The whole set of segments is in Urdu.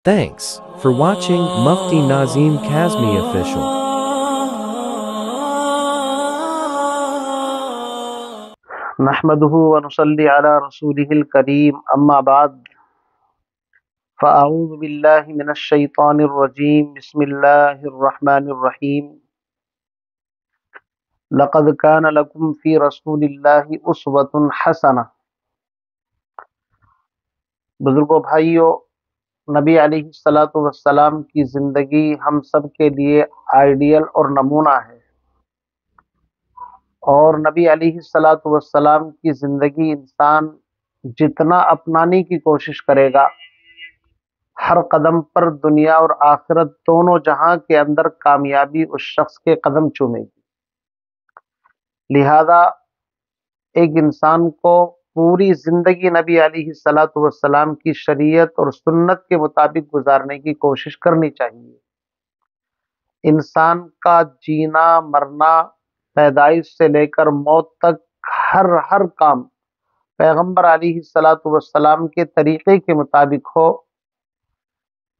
Thanks for watching Mufti Nazim Kazmi Official. نحمده ونصلي على رسوله الكريم اما بعد فاعوذ بالله من الشيطان الرجيم بسم الله الرحمن الرحيم لقد كان لكم في رسول الله اسوة حسنة۔ بزرگوں بھائیوں، نبی علیہ الصلاۃ والسلام کی زندگی ہم سب کے لیے آئیڈیل اور نمونہ ہے، اور نبی علیہ الصلاۃ والسلام کی زندگی انسان جتنا اپنانے کی کوشش کرے گا، ہر قدم پر دنیا اور آخرت دونوں جہاں کے اندر کامیابی اس شخص کے قدم چومے گی۔ لہذا ایک انسان کو پوری زندگی نبی علیہ الصلاۃ والسلام کی شریعت اور سنت کے مطابق گزارنے کی کوشش کرنی چاہیے۔ انسان کا جینا مرنا، پیدائش سے لے کر موت تک ہر کام پیغمبر علیہ الصلاۃ والسلام کے طریقے کے مطابق ہو۔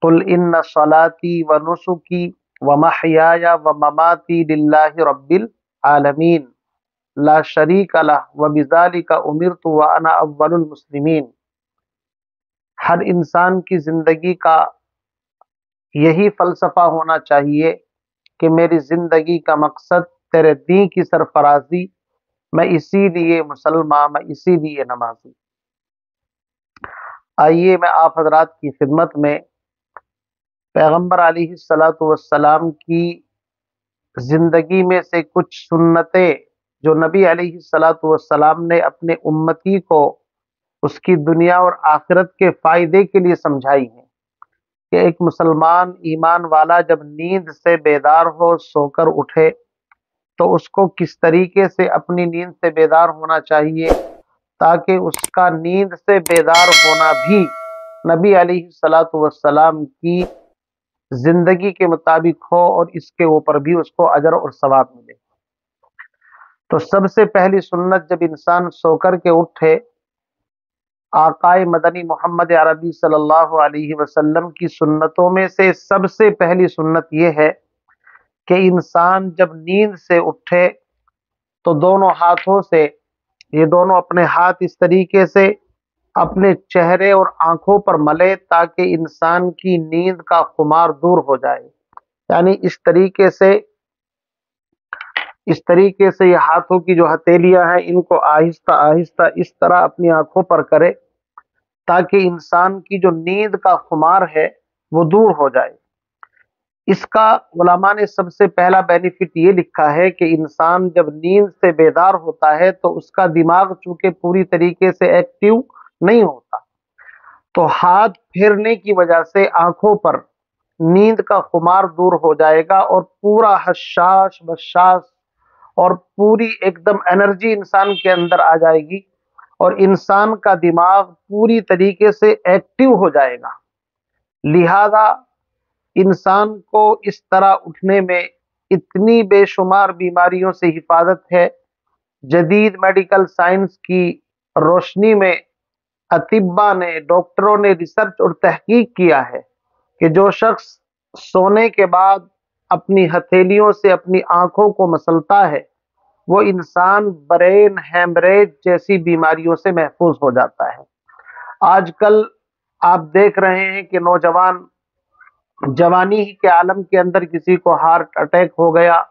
قل ان صلاتي ونسكي ومحياي ومماتي لله رب العالمین لا شریک له وبذلك امرت وانا اول المسلمین۔ ہر انسان کی زندگی کا یہی فلسفہ ہونا چاہیے کہ میری زندگی کا مقصد تیرے دین کی سرفرازی، میں اسی لیے مسلمان، میں اسی لیے نمازی۔ آئیے میں آپ حضرات کی خدمت میں پیغمبر علیہ الصلاۃ والسلام کی زندگی میں سے کچھ سنتیں جو نبی علیہ الصلاۃ والسلام نے اپنے امتی کو اس کی دنیا اور آخرت کے فائدے کے لیے سمجھائی ہیں، کہ ایک مسلمان ایمان والا جب نیند سے بیدار ہو، سو کر اٹھے، تو اس کو کس طریقے سے اپنی نیند سے بیدار ہونا چاہیے تاکہ اس کا نیند سے بیدار ہونا بھی نبی علیہ الصلاۃ والسلام کی زندگی کے مطابق ہو اور اس کے اوپر بھی اس کو اجر اور ثواب ملے۔ تو سب سے پہلی سنت جب انسان سو کر کے اٹھے، آقائے مدنی محمد عربی صلی اللہ علیہ وسلم کی سنتوں میں سے سب سے پہلی سنت یہ ہے کہ انسان جب نیند سے اٹھے تو دونوں ہاتھوں سے، یہ دونوں اپنے ہاتھ اس طریقے سے اپنے چہرے اور آنکھوں پر ملے تاکہ انسان کی نیند کا خمار دور ہو جائے۔ یعنی اس طریقے سے یہ ہاتھوں کی جو ہتھیلیاں ہیں ان کو آہستہ آہستہ اس طرح اپنی آنکھوں پر کرے تاکہ انسان کی جو نیند کا خمار ہے وہ دور ہو جائے۔ اس کا علماء نے سب سے پہلا بینیفٹ یہ لکھا ہے کہ انسان جب نیند سے بیدار ہوتا ہے تو اس کا دماغ چونکہ پوری طریقے سے ایکٹیو نہیں ہوتا، تو ہاتھ پھیرنے کی وجہ سے آنکھوں پر نیند کا خمار دور ہو جائے گا اور پورا حشاش بشاش اور پوری ایک دم انرجی انسان کے اندر آ جائے گی اور انسان کا دماغ پوری طریقے سے ایکٹیو ہو جائے گا۔ لہذا انسان کو اس طرح اٹھنے میں اتنی بے شمار بیماریوں سے حفاظت ہے۔ جدید میڈیکل سائنس کی روشنی میں اطباء نے، ڈاکٹروں نے ریسرچ اور تحقیق کیا ہے کہ جو شخص سونے کے بعد اپنی ہتھیلیوں سے اپنی آنکھوں کو مسلتا ہے وہ انسان برین ہیمریج جیسی بیماریوں سے محفوظ ہو جاتا ہے۔ آج کل آپ دیکھ رہے ہیں کہ نوجوان جوانی ہی کے عالم کے اندر کسی کو ہارٹ اٹیک ہو گیا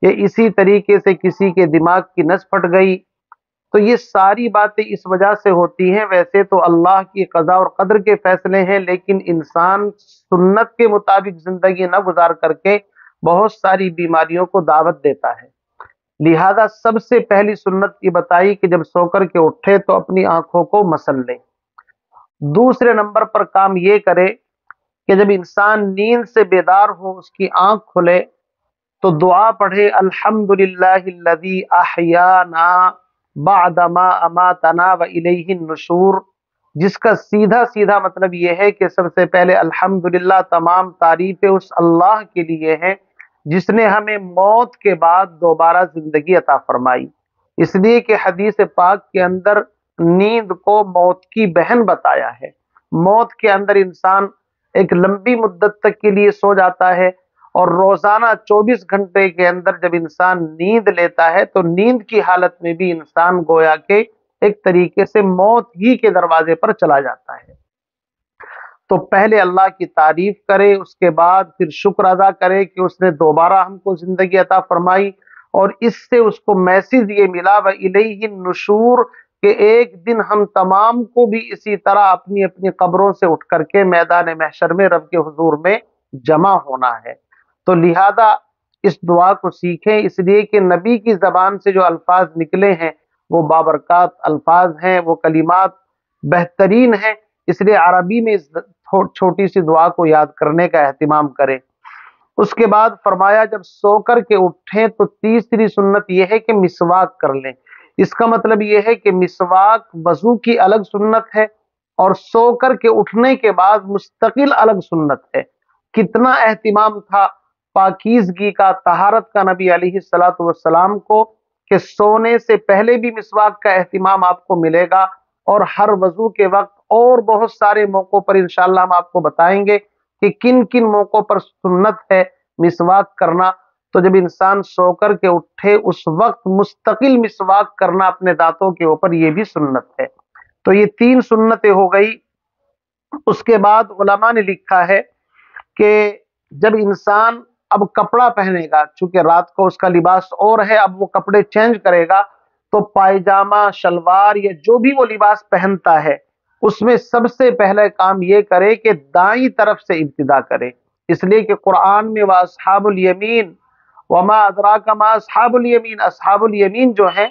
یا اسی طریقے سے کسی کے دماغ کی نس پھٹ گئی، تو یہ ساری باتیں اس وجہ سے ہوتی ہیں۔ ویسے تو اللہ کی قضاء اور قدر کے فیصلے ہیں، لیکن انسان سنت کے مطابق زندگی نہ گزار کر کے بہت ساری بیماریوں کو دعوت دیتا ہے۔ لہذا سب سے پہلی سنت یہ بتائی کہ جب سو کر کے اٹھے تو اپنی آنکھوں کو مسل لے۔ دوسرے نمبر پر کام یہ کرے کہ جب انسان نیند سے بیدار ہو، اس کی آنکھ کھلے تو دعا پڑھے، الحمدللہ الذی احیانا بعدما اماتنا والیہ النشور، جس کا سیدھا مطلب یہ ہے کہ سب سے پہلے الحمدللہ تمام تعریفیں اس اللہ کے لیے ہیں جس نے ہمیں موت کے بعد دوبارہ زندگی عطا فرمائی۔ اس لیے کہ حدیث پاک کے اندر نیند کو موت کی بہن بتایا ہے۔ موت کے اندر انسان ایک لمبی مدت تک کے لیے سو جاتا ہے، اور روزانہ 24 گھنٹے کے اندر جب انسان نیند لیتا ہے تو نیند کی حالت میں بھی انسان گویا کہ ایک طریقے سے موت ہی کے دروازے پر چلا جاتا ہے۔ تو پہلے اللہ کی تعریف کرے، اس کے بعد پھر شکر ادا کرے کہ اس نے دوبارہ ہم کو زندگی عطا فرمائی، اور اس سے اس کو میسج یہ ملا وَإِلَيْهِ النُّشُورُ کہ ایک دن ہم تمام کو بھی اسی طرح اپنی اپنی قبروں سے اٹھ کر کے میدان محشر میں رب کے حضور میں جمع ہونا ہے۔ تو لہذا اس دعا کو سیکھیں، اس لیے کہ نبی کی زبان سے جو الفاظ نکلے ہیں وہ بابرکات الفاظ ہیں، وہ کلمات بہترین ہیں، اس لیے عربی میں اس چھوٹی سی دعا کو یاد کرنے کا اہتمام کریں۔ اس کے بعد فرمایا جب سو کر کے اٹھیں تو تیسری سنت یہ ہے کہ مسواک کر لیں۔ اس کا مطلب یہ ہے کہ مسواک وضو کی الگ سنت ہے، اور سو کر کے اٹھنے کے بعد مستقل الگ سنت ہے۔ کتنا اہتمام تھا پاکیزگی کا، طہارت کا نبی علیہ الصلوۃ والسلام کو، کہ سونے سے پہلے بھی مسواک کا اہتمام آپ کو ملے گا، اور ہر وضو کے وقت اور بہت سارے موقعوں پر انشاءاللہ ہم آپ کو بتائیں گے کہ کن کن موقعوں پر سنت ہے مسواک کرنا۔ تو جب انسان سو کر کے اٹھے اس وقت مستقل مسواک کرنا اپنے دانتوں کے اوپر، یہ بھی سنت ہے۔ تو یہ 3 سنتیں ہو گئی۔ اس کے بعد علماء نے لکھا ہے کہ جب انسان اب کپڑا پہنے گا، چونکہ رات کو اس کا لباس اور ہے، اب وہ کپڑے چینج کرے گا، تو پائجامہ، شلوار یا جو بھی وہ لباس پہنتا ہے اس میں سب سے پہلے کام یہ کرے کہ دائیں طرف سے ابتدا کرے، اس لیے کہ قرآن میں وَأَصْحَابُ الْيَمِينَ وَمَا أَدْرَاكَ مَا أَصْحَابُ الْيَمِينَ، اصحاب الیمین جو ہیں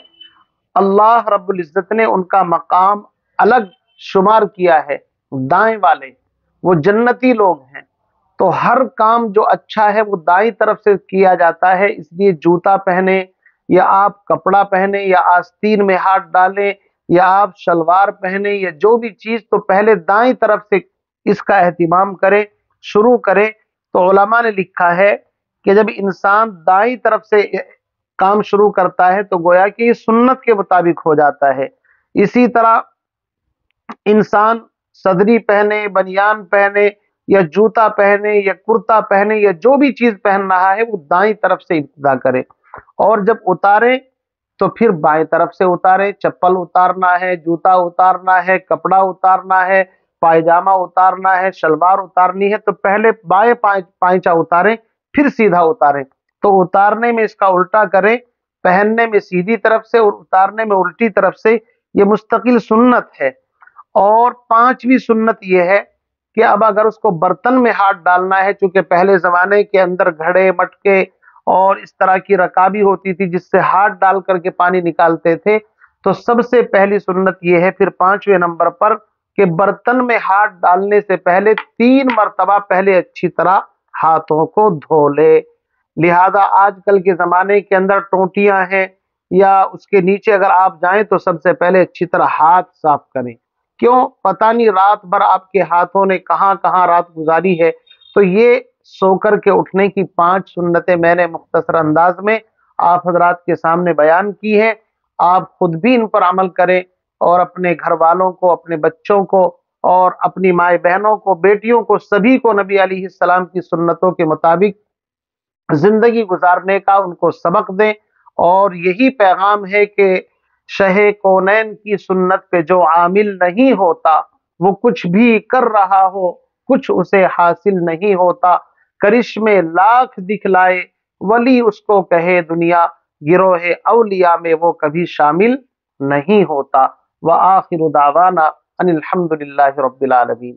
اللہ رب العزت نے ان کا مقام الگ شمار کیا ہے، دائیں والے وہ جنتی لوگ ہیں۔ تو ہر کام جو اچھا ہے وہ دائیں طرف سے کیا جاتا ہے، اس لیے جوتا پہنے یا آپ کپڑا پہنے یا آستین میں ہاتھ ڈالیں یا آپ شلوار پہنے یا جو بھی چیز، تو پہلے دائیں طرف سے اس کا اہتمام کریں، شروع کریں۔ تو علماء نے لکھا ہے کہ جب انسان دائیں طرف سے کام شروع کرتا ہے تو گویا کہ یہ سنت کے مطابق ہو جاتا ہے۔ اسی طرح انسان صدری پہنے، بنیان پہنے یا جوتا پہنے یا کرتا پہنے یا جو بھی چیز پہن رہا ہے وہ دائیں طرف سے ابتدا کرے، اور جب اتارے تو پھر بائیں طرف سے اتارے۔ چپل اتارنا ہے، جوتا اتارنا ہے، کپڑا اتارنا ہے، پائجامہ اتارنا ہے، شلوار اتارنی ہے، تو پہلے بائیں پائچہ اتاریں پھر سیدھا اتاریں۔ تو اتارنے میں اس کا الٹا کریں، پہننے میں سیدھی طرف سے اور اتارنے میں الٹی طرف سے، یہ مستقل سنت ہے۔ اور 5ویں سنت یہ ہے کہ اب اگر اس کو برتن میں ہاتھ ڈالنا ہے، چونکہ پہلے زمانے کے اندر گھڑے، مٹکے اور اس طرح کی رکابی ہوتی تھی جس سے ہاتھ ڈال کر کے پانی نکالتے تھے، تو سب سے پہلی سنت یہ ہے پھر 5ویں نمبر پر کہ برتن میں ہاتھ ڈالنے سے پہلے 3 مرتبہ پہلے اچھی طرح ہاتھوں کو دھو لے۔ لہذا آج کل کے زمانے کے اندر ٹوٹیاں ہیں یا اس کے نیچے اگر آپ جائیں تو سب سے پہلے اچھی طرح ہاتھ صاف کریں۔ کیوں؟ پتہ نہیں رات بھر آپ کے ہاتھوں نے کہاں کہاں رات گزاری ہے۔ تو یہ سو کر کے اٹھنے کی 5 سنتیں میں نے مختصر انداز میں آپ حضرات کے سامنے بیان کی ہیں۔ آپ خود بھی ان پر عمل کریں اور اپنے گھر والوں کو، اپنے بچوں کو اور اپنی مائیں بہنوں کو، بیٹیوں کو، سبھی کو نبی علیہ السلام کی سنتوں کے مطابق زندگی گزارنے کا ان کو سبق دیں۔ اور یہی پیغام ہے کہ شہ کونین کی سنت پہ جو عامل نہیں ہوتا وہ کچھ بھی کر رہا ہو کچھ اسے حاصل نہیں ہوتا، کرشمے لاکھ دکھلائے ولی اس کو کہے دنیا، گروہ اولیاء میں وہ کبھی شامل نہیں ہوتا۔ وآخر دعوانا ان الحمد للہ رب العالمین۔